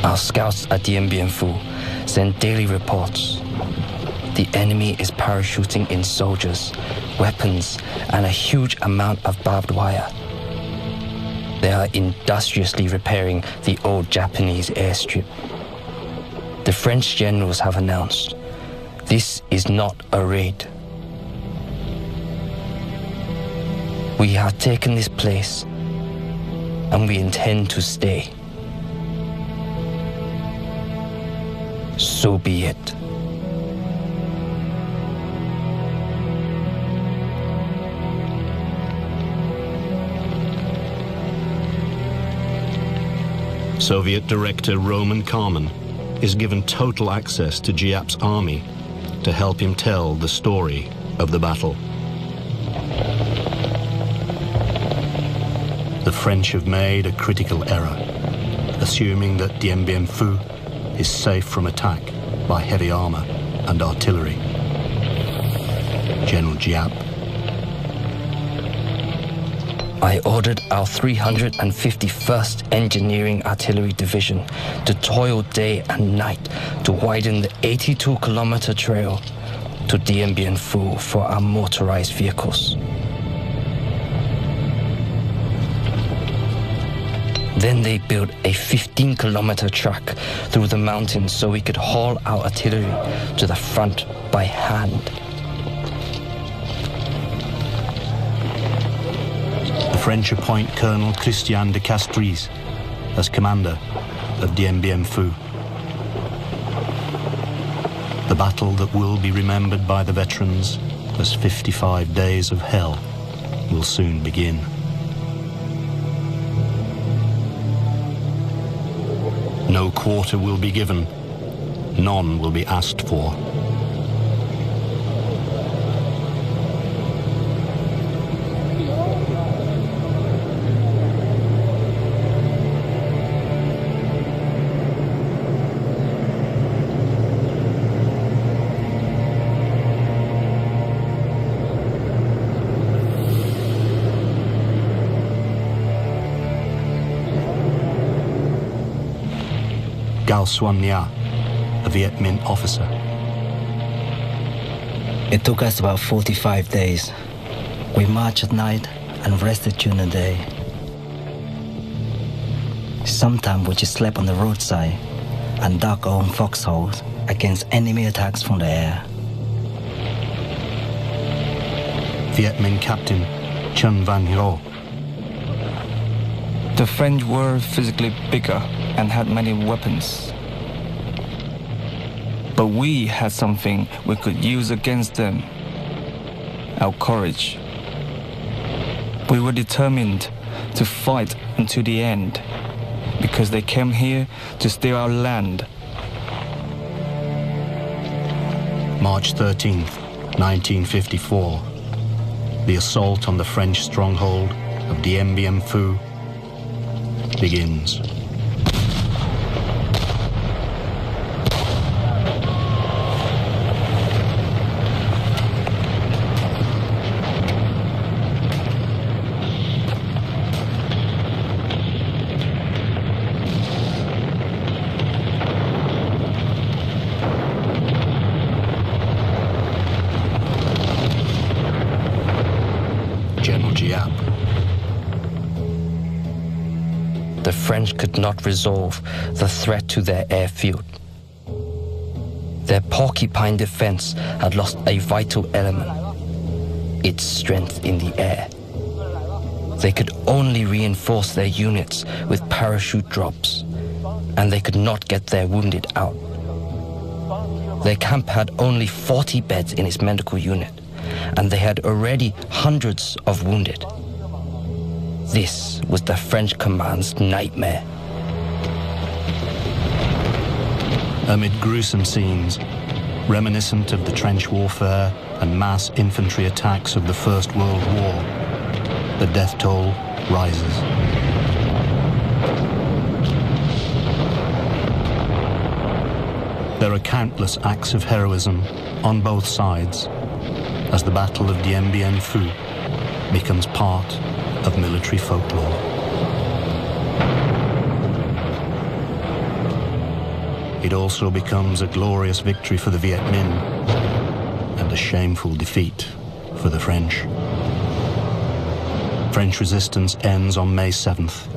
Our scouts at Dien send daily reports. The enemy is parachuting in soldiers, weapons, and a huge amount of barbed wire. They are industriously repairing the old Japanese airstrip. The French generals have announced, this is not a raid. We have taken this place, and we intend to stay. So be it. Soviet director Roman Kármán is given total access to Giap's army to help him tell the story of the battle. The French have made a critical error, assuming that Dien Bien Phu is safe from attack by heavy armor and artillery. General Giap. I ordered our 351st Engineering Artillery Division to toil day and night to widen the 82-kilometer trail to Dien Bien Phu for our motorized vehicles. Then they built a 15-kilometer track through the mountains so we could haul our artillery to the front by hand. The French appoint Colonel Christian de Castries as commander of Dien Bien Phu. The battle that will be remembered by the veterans as 55 days of hell will soon begin. No quarter will be given, none will be asked for. Gao Xuan Nha, a Viet Minh officer. It took us about 45 days. We marched at night and rested during the day. Sometimes we just slept on the roadside and dug our own foxholes against enemy attacks from the air. Viet Minh Captain Chun Van Ho. The French were physically bigger and had many weapons. But we had something we could use against them: our courage. We were determined to fight until the end because they came here to steal our land. March 13th, 1954. The assault on the French stronghold of Dien Bien Phu begins. General Giap. The French could not resolve the threat to their airfield. Their porcupine defense had lost a vital element, its strength in the air. They could only reinforce their units with parachute drops, and they could not get their wounded out. Their camp had only 40 beds in its medical unit, and they had already hundreds of wounded. This was the French command's nightmare. Amid gruesome scenes, reminiscent of the trench warfare and mass infantry attacks of the First World War, the death toll rises. There are countless acts of heroism on both sides as the Battle of Dien Bien Phu becomes part of military folklore. it also becomes a glorious victory for the Viet Minh and a shameful defeat for the French. French resistance ends on May 7th.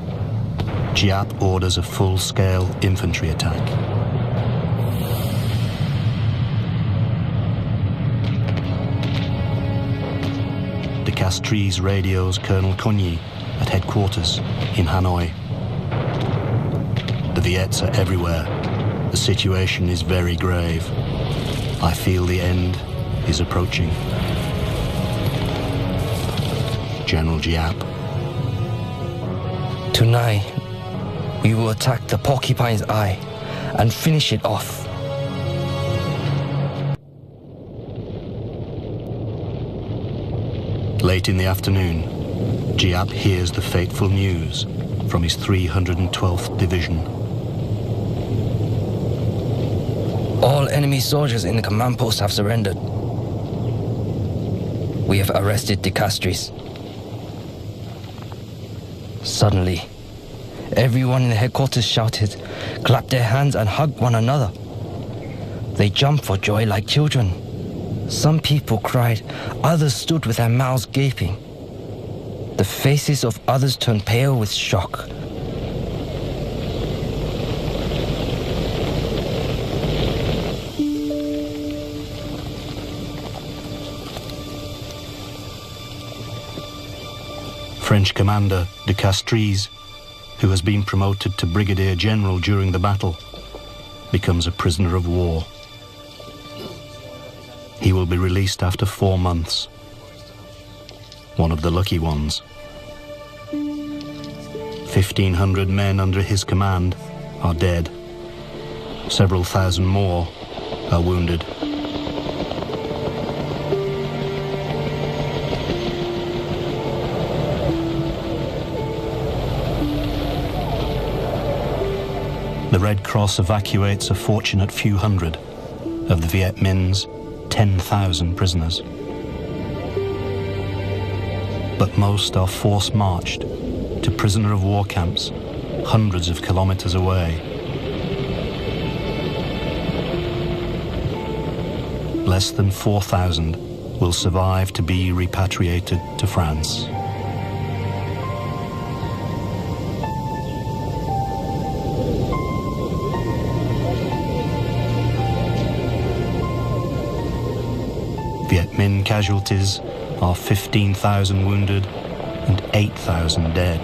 Giap orders a full-scale infantry attack. De Castries radios Colonel Cogny at headquarters in Hanoi. The Viets are everywhere. The situation is very grave. I feel the end is approaching. General Giap. Tonight, we will attack the Porcupine's Eye and finish it off. Late in the afternoon, Giap hears the fateful news from his 312th Division. All enemy soldiers in the command post have surrendered. We have arrested De Castries. Suddenly, everyone in the headquarters shouted, clapped their hands and hugged one another. They jumped for joy like children. Some people cried, others stood with their mouths gaping. The faces of others turned pale with shock. French commander De Castries, who has been promoted to brigadier general during the battle, becomes a prisoner of war. He will be released after 4 months. One of the lucky ones. 1,500 men under his command are dead. Several thousand more are wounded. The Red Cross evacuates a fortunate few hundred of the Viet Minh's 10,000 prisoners. But most are force-marched to prisoner of war camps hundreds of kilometers away. Less than 4,000 will survive to be repatriated to France. Viet Minh casualties are 15,000 wounded and 8,000 dead.